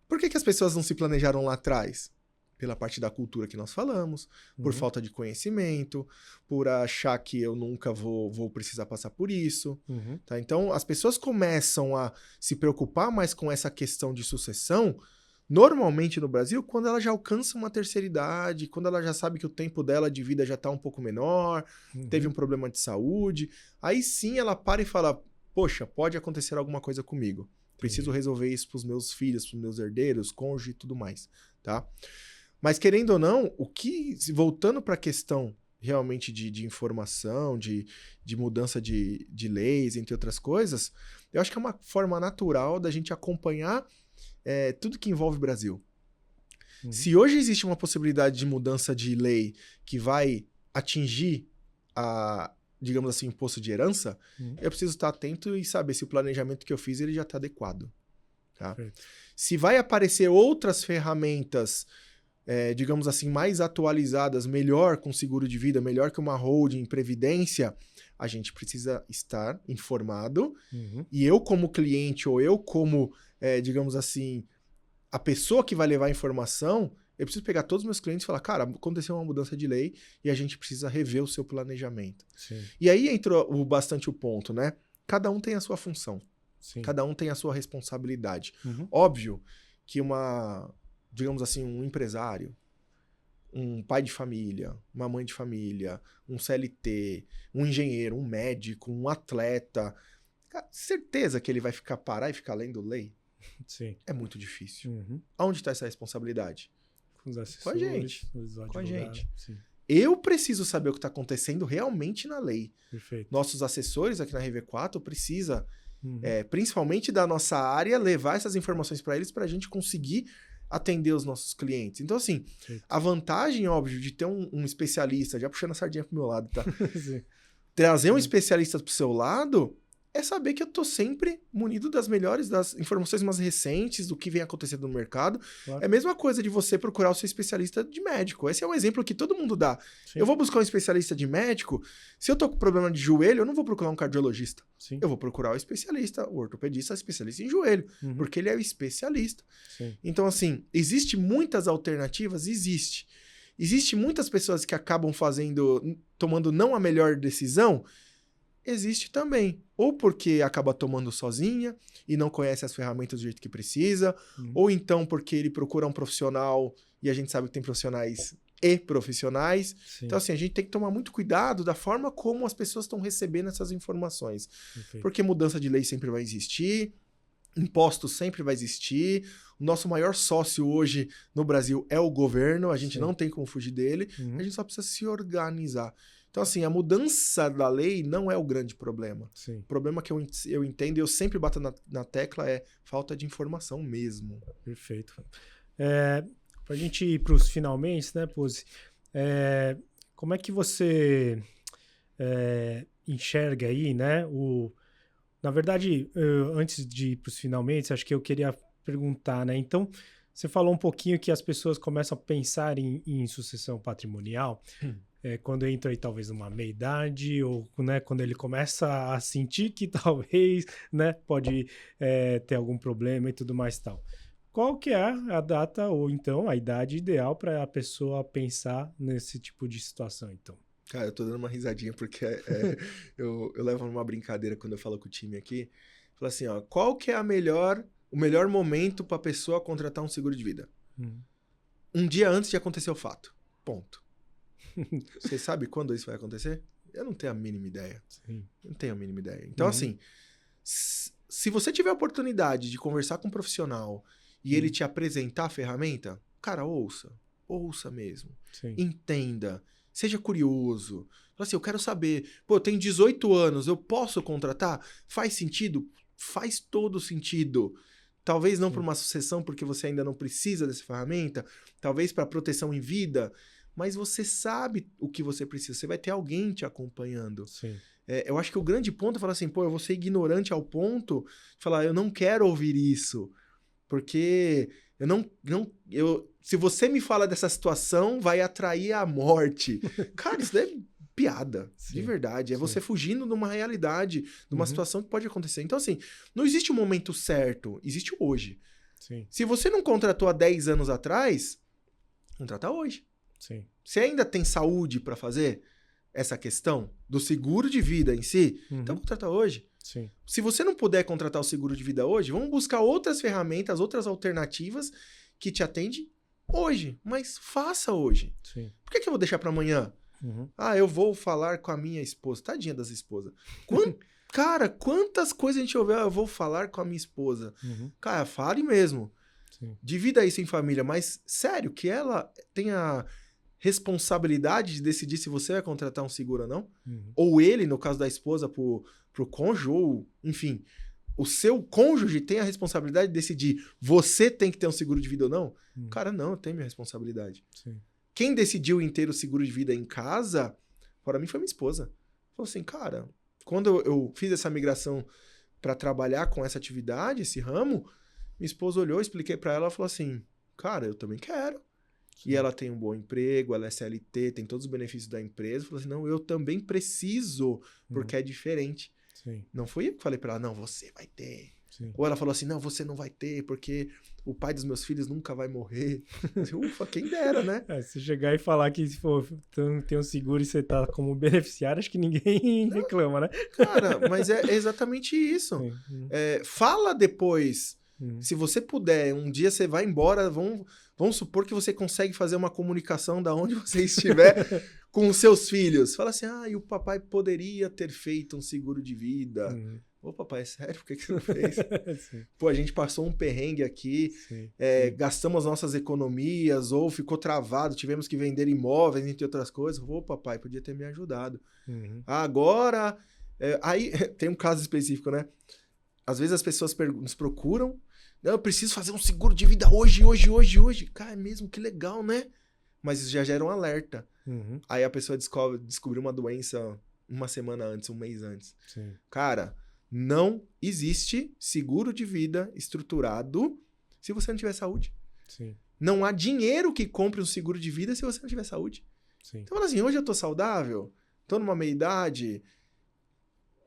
Por que as pessoas não se planejaram lá atrás? Pela parte da cultura que nós falamos, por falta de conhecimento, por achar que eu nunca vou precisar passar por isso. Tá? Então, as pessoas começam a se preocupar mais com essa questão de sucessão, normalmente no Brasil, quando ela já alcança uma terceira idade, quando ela já sabe que o tempo dela de vida já está um pouco menor, teve um problema de saúde, aí sim ela para e fala, poxa, pode acontecer alguma coisa comigo. Preciso resolver isso para os meus filhos, para os meus herdeiros, cônjuge e tudo mais, tá? Mas querendo ou não, voltando para a questão realmente de informação, de mudança de leis, entre outras coisas, eu acho que é uma forma natural da gente acompanhar tudo que envolve o Brasil. Se hoje existe uma possibilidade de mudança de lei que vai atingir digamos assim, imposto de herança, eu preciso estar atento e saber se o planejamento que eu fiz ele já está adequado. Tá? Se vai aparecer outras ferramentas, digamos assim, mais atualizadas, melhor com seguro de vida, melhor que uma holding, previdência, a gente precisa estar informado. E eu como cliente ou eu como, digamos assim, a pessoa que vai levar a informação, eu preciso pegar todos os meus clientes e falar, cara, aconteceu uma mudança de lei e a gente precisa rever o seu planejamento. Sim. E aí entra bastante o ponto, né? Cada um tem a sua função. Sim. Cada um tem a sua responsabilidade. Óbvio que digamos assim, um empresário, um pai de família, uma mãe de família, um CLT, um engenheiro, um médico, um atleta, cara, certeza que ele vai parar e ficar lendo lei? Sim. É muito difícil. Aonde está essa responsabilidade? Com os assessores, com a gente. Sim. Eu preciso saber o que está acontecendo realmente na lei. Perfeito. Nossos assessores aqui na RV4 precisa, principalmente da nossa área, levar essas informações para eles para a gente conseguir atender os nossos clientes. Então, assim, a vantagem, óbvio, de ter um especialista, já puxando a sardinha pro meu lado, tá? Trazer um especialista pro seu lado é saber que eu tô sempre munido das informações mais recentes, do que vem acontecendo no mercado. Claro. É a mesma coisa de você procurar o seu especialista de médico. Esse é um exemplo que todo mundo dá. Sim. Eu vou buscar um especialista de médico, se eu tô com problema de joelho, eu não vou procurar um cardiologista. Sim. Eu vou procurar o especialista, o ortopedista, especialista em joelho, porque ele é o especialista. Sim. Então, assim, existe muitas alternativas? Existe. Existe muitas pessoas que acabam tomando não a melhor decisão? Existe também. Ou porque acaba tomando sozinha e não conhece as ferramentas do jeito que precisa, ou então porque ele procura um profissional e a gente sabe que tem profissionais e profissionais. Sim. Então, assim, a gente tem que tomar muito cuidado da forma como as pessoas estão recebendo essas informações. Perfeito. Porque mudança de lei sempre vai existir, impostos sempre vai existir. O nosso maior sócio hoje no Brasil é o governo, a gente não tem como fugir dele, a gente só precisa se organizar. Então, assim, a mudança da lei não é o grande problema. Sim. O problema que eu entendo e eu sempre bato na tecla é falta de informação mesmo. Perfeito. Para a gente ir para os finalmente, né, Pose? Como é que você enxerga aí, né? Na verdade, antes de ir para os finalmente, acho que eu queria perguntar, né? Então, você falou um pouquinho que as pessoas começam a pensar em sucessão patrimonial. Quando entra aí talvez numa meia-idade ou, né, quando ele começa a sentir que talvez, né, pode ter algum problema e tudo mais e tal. qual que é a data ou então a idade ideal para a pessoa pensar nesse tipo de situação, então? Cara, eu tô dando uma risadinha porque eu levo numa brincadeira quando eu falo com o time aqui. Falo assim, ó, qual que é o melhor momento pra pessoa contratar um seguro de vida? Hum. Um dia antes de acontecer o fato. Ponto. Você sabe quando isso vai acontecer? Eu não tenho a mínima ideia. Sim. Não tenho a mínima ideia. Então, assim, se você tiver a oportunidade de conversar com um profissional e ele te apresentar a ferramenta, cara, ouça. Ouça mesmo. Sim. Entenda. Seja curioso. Fala assim, eu quero saber. Pô, eu tenho 18 anos, eu posso contratar? Faz sentido? Faz todo sentido. Talvez não para uma sucessão, porque você ainda não precisa dessa ferramenta. Talvez para proteção em vida. Mas você sabe o que você precisa. Você vai ter alguém te acompanhando. Sim. Eu acho que o grande ponto é falar assim, pô, eu vou ser ignorante ao ponto de falar, eu não quero ouvir isso. Porque se você me fala dessa situação, vai atrair a morte. Cara, isso daí é piada, de verdade. É você fugindo de uma realidade, de uma situação que pode acontecer. Então, assim, não existe um momento certo, existe o hoje. Sim. Se você não contratou há 10 anos atrás, contrata hoje. Sim. Você ainda tem saúde para fazer essa questão do seguro de vida em si, então contrata hoje. Sim. Se você não puder contratar o seguro de vida hoje, vamos buscar outras ferramentas, outras alternativas que te atendem hoje. Mas faça hoje. Sim. Por que eu vou deixar para amanhã? Ah, eu vou falar com a minha esposa. Tadinha das esposas. Cara, quantas coisas a gente ouve? Ah, eu vou falar com a minha esposa. Cara, fale mesmo. Sim. Divida isso em família. Mas, sério, que ela tenha responsabilidade de decidir se você vai contratar um seguro ou não? Ou ele, no caso da esposa, pro cônjuge, ou, enfim, o seu cônjuge tem a responsabilidade de decidir você tem que ter um seguro de vida ou não? Cara, não, eu tenho minha responsabilidade. Sim. Quem decidiu em ter o seguro de vida em casa, para mim, foi minha esposa. Falou assim, cara, quando eu fiz essa migração para trabalhar com essa atividade, esse ramo, minha esposa olhou, expliquei para ela, falou assim, cara, eu também quero. E ela tem um bom emprego, ela é CLT, tem todos os benefícios da empresa. Falou assim, não, eu também preciso, porque é diferente. Sim. Não fui eu que falei pra ela, não, você vai ter. Sim. Ou ela falou assim, não, você não vai ter, porque o pai dos meus filhos nunca vai morrer. Ufa, quem dera, né? Se chegar e falar que se for, tem um seguro e você tá como beneficiário, acho que ninguém reclama, né? Cara, mas é exatamente isso. Fala depois. Se você puder, um dia você vai embora, vamos supor que você consegue fazer uma comunicação da onde você estiver com os seus filhos. Fala assim, e o papai poderia ter feito um seguro de vida. Ô, papai, é sério? Por que você não fez? Pô, a gente passou um perrengue aqui, gastamos nossas economias, ou ficou travado, tivemos que vender imóveis, entre outras coisas. Ô, papai, podia ter me ajudado. Agora, aí tem um caso específico, né? Às vezes as pessoas nos procuram, não, eu preciso fazer um seguro de vida hoje. Cara, é mesmo, que legal, né? Mas isso já gera um alerta. Aí a pessoa descobriu uma doença uma semana antes, um mês antes. Sim. Cara, não existe seguro de vida estruturado se você não tiver saúde. Sim. Não há dinheiro que compre um seguro de vida se você não tiver saúde. Sim. Então, fala assim, hoje eu tô saudável, tô numa meia-idade,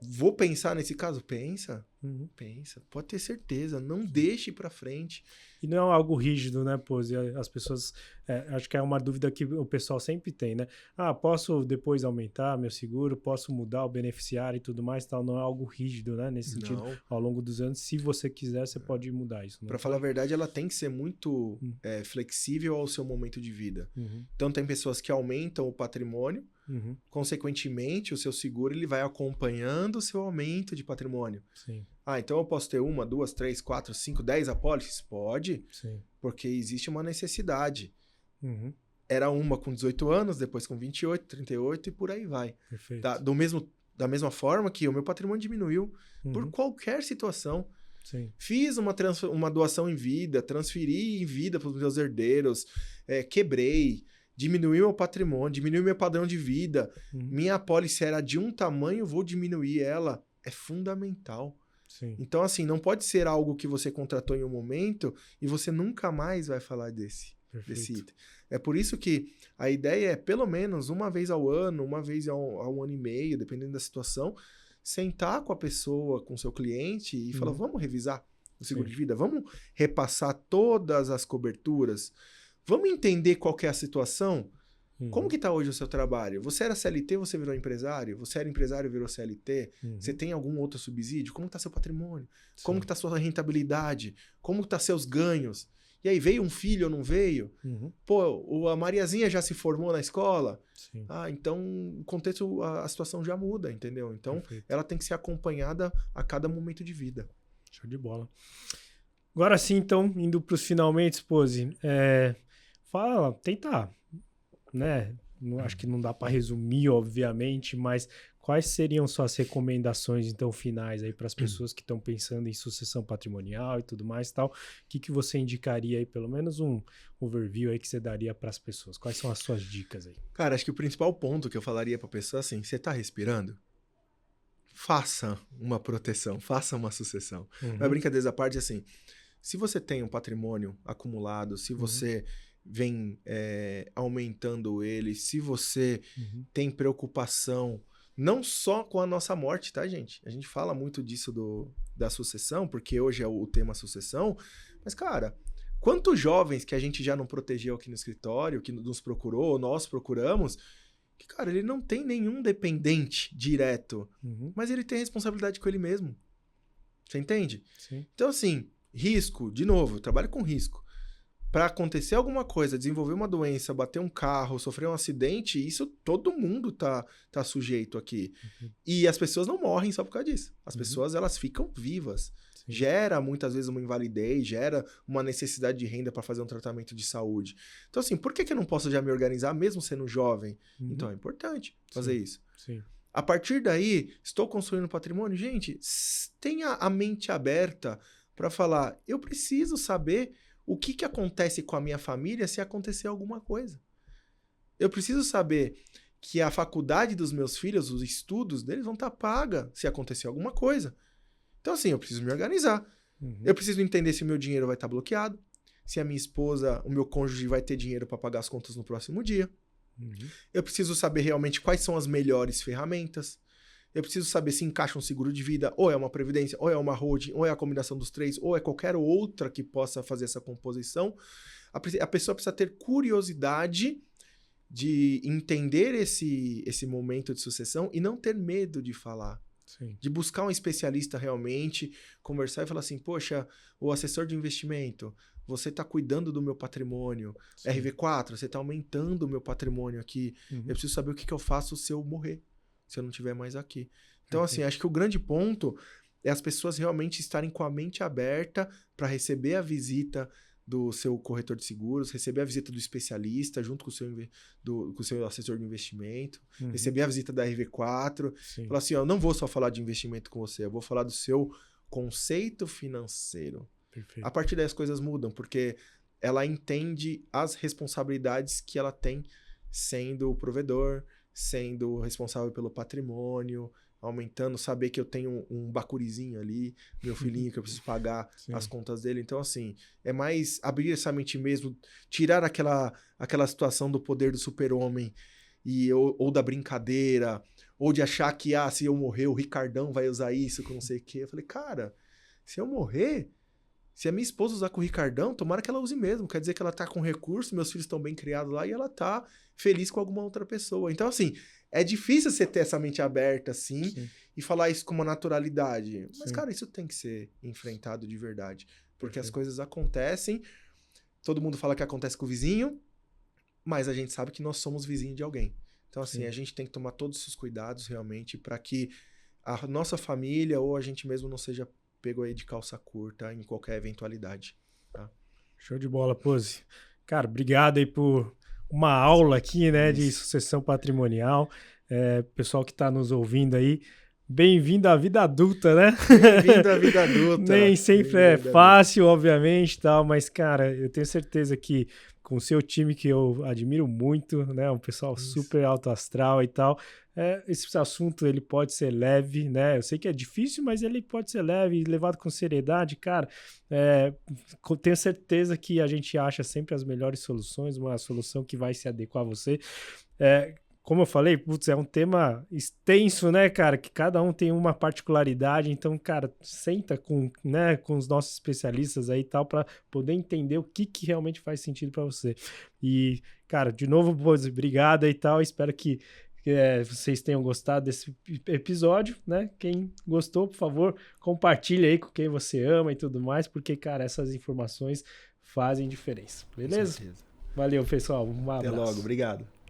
vou pensar nesse caso? Pensa. Pensa. Pode ter certeza. Não deixe pra frente. E não é algo rígido, né, Pose? As pessoas... acho que é uma dúvida que o pessoal sempre tem, né? posso depois aumentar meu seguro? Posso mudar o beneficiário e tudo mais? Tal. Não é algo rígido, né? Nesse sentido, ao longo dos anos, se você quiser, você pode mudar isso. Né? Pra falar a verdade, ela tem que ser muito flexível ao seu momento de vida. Então, tem pessoas que aumentam o patrimônio, consequentemente, o seu seguro ele vai acompanhando o seu aumento de patrimônio. Sim. Então eu posso ter 1, 2, 3, 4, 5, 10 apólices? Pode. Sim. Porque existe uma necessidade. Era uma com 18 anos, depois com 28, 38 e por aí vai. Perfeito. Da mesma forma que o meu patrimônio diminuiu por qualquer situação. Sim. Fiz uma doação em vida, transferi em vida para os meus herdeiros, quebrei, diminuiu meu patrimônio, diminuiu meu padrão de vida. Minha apólice era de um tamanho, vou diminuir ela. É fundamental. Sim. Então, assim, não pode ser algo que você contratou em um momento e você nunca mais vai falar desse item. É por isso que a ideia é, pelo menos, uma vez ao ano, uma vez a um ano e meio, dependendo da situação, sentar com a pessoa, com o seu cliente e falar, vamos revisar. o seguro de vida? Vamos repassar todas as coberturas? Vamos entender qual que é a situação? Como que tá hoje o seu trabalho? Você era CLT, você virou empresário? Você era empresário e virou CLT? Você tem algum outro subsídio? Como tá seu patrimônio? Sim. Como que tá sua rentabilidade? Como que tá seus ganhos? E aí, veio um filho ou não veio? Pô, a Mariazinha já se formou na escola? Sim. Então o contexto, a situação já muda, entendeu? Então, Perfeito. ela tem que ser acompanhada a cada momento de vida. Show de bola. Agora sim, então, indo para os finalmente, Pose, fala, tenta, né? Acho que não dá para resumir, obviamente, mas quais seriam suas recomendações, então, finais aí para as pessoas que estão pensando em sucessão patrimonial e tudo mais e tal? O que você indicaria aí, pelo menos um overview aí que você daria para as pessoas? Quais são as suas dicas aí? Cara, acho que o principal ponto que eu falaria para a pessoa é assim, você tá respirando? Faça uma proteção, faça uma sucessão. Mas brincadeiras à parte, assim, se você tem um patrimônio acumulado, se você vem aumentando ele, se você tem preocupação, não só com a nossa morte, tá, gente? A gente fala muito disso da sucessão, porque hoje é o tema sucessão, mas, cara, quantos jovens que a gente já não protegeu aqui no escritório, que nos procurou, ou nós procuramos, que, cara, ele não tem nenhum dependente direto, mas ele tem responsabilidade com ele mesmo. Você entende? Sim. Então, assim, risco, de novo, eu trabalho com risco. Para acontecer alguma coisa, desenvolver uma doença, bater um carro, sofrer um acidente, isso todo mundo tá sujeito aqui. E as pessoas não morrem só por causa disso. As pessoas, elas ficam vivas. Sim. Gera, muitas vezes, uma invalidez, gera uma necessidade de renda para fazer um tratamento de saúde. Então, assim, por que eu não posso já me organizar, mesmo sendo jovem? Então, é importante fazer isso. Sim. A partir daí, estou construindo patrimônio? Gente, tenha a mente aberta para falar, eu preciso saber o que acontece com a minha família se acontecer alguma coisa. Eu preciso saber que a faculdade dos meus filhos, os estudos deles vão estar paga se acontecer alguma coisa. Então, assim, eu preciso me organizar. Eu preciso entender se o meu dinheiro vai estar bloqueado, se a minha esposa, o meu cônjuge vai ter dinheiro para pagar as contas no próximo dia. Eu preciso saber realmente quais são as melhores ferramentas. Eu preciso saber se encaixa um seguro de vida, ou é uma previdência, ou é uma holding, ou é a combinação dos três, ou é qualquer outra que possa fazer essa composição. A pessoa precisa ter curiosidade de entender esse momento de sucessão e não ter medo de falar. Sim. De buscar um especialista realmente, conversar e falar assim, poxa, o assessor de investimento, você está cuidando do meu patrimônio. Sim. RV4, você está aumentando o meu patrimônio aqui. Eu preciso saber o que eu faço se eu morrer, se eu não estiver mais aqui. Então, assim, acho que o grande ponto é as pessoas realmente estarem com a mente aberta para receber a visita do seu corretor de seguros, receber a visita do especialista junto com o seu assessor de investimento, receber a visita da RV4, falar assim, eu não vou só falar de investimento com você, eu vou falar do seu conceito financeiro. Perfeito. A partir daí as coisas mudam, porque ela entende as responsabilidades que ela tem sendo o provedor, sendo responsável pelo patrimônio, aumentando, saber que eu tenho um bacurizinho ali, meu filhinho, que eu preciso pagar as contas dele. Então, assim, é mais abrir essa mente mesmo, tirar aquela situação do poder do super-homem ou da brincadeira, ou de achar que, se eu morrer, o Ricardão vai usar isso, com não sei o quê. Eu falei, cara, se eu morrer, se a minha esposa usar com o Ricardão, tomara que ela use mesmo. Quer dizer que ela tá com recurso, meus filhos estão bem criados lá e ela tá feliz com alguma outra pessoa. Então, assim, é difícil você ter essa mente aberta, assim, e falar isso com uma naturalidade. Mas, cara, isso tem que ser enfrentado de verdade. Porque as coisas acontecem, todo mundo fala que acontece com o vizinho, mas a gente sabe que nós somos vizinho de alguém. Então, assim, a gente tem que tomar todos os cuidados, realmente, para que a nossa família ou a gente mesmo não seja pego aí de calça curta em qualquer eventualidade. Tá? Show de bola, Pose. Cara, obrigado aí por uma aula aqui, né, de sucessão patrimonial. Pessoal que está nos ouvindo aí, bem-vindo à vida adulta, né? Bem-vindo à vida adulta. Nem sempre é fácil, obviamente, tal, mas, cara, eu tenho certeza que com o seu time, que eu admiro muito, né, um pessoal super alto astral e tal, esse assunto ele pode ser leve, né? Eu sei que é difícil, mas ele pode ser leve, levado com seriedade, cara. Tenho certeza que a gente acha sempre as melhores soluções, uma solução que vai se adequar a você. como eu falei, putz, é um tema extenso, né, cara? Que cada um tem uma particularidade. Então, cara, senta com, né, com os nossos especialistas aí e tal, para poder entender o que realmente faz sentido para você. E, cara, de novo, Bozo, obrigado e tal. Espero que vocês tenham gostado desse episódio, né? Quem gostou, por favor, compartilha aí com quem você ama e tudo mais, porque, cara, essas informações fazem diferença. Beleza? Com certeza. Valeu, pessoal. Um abraço. Até logo. Obrigado.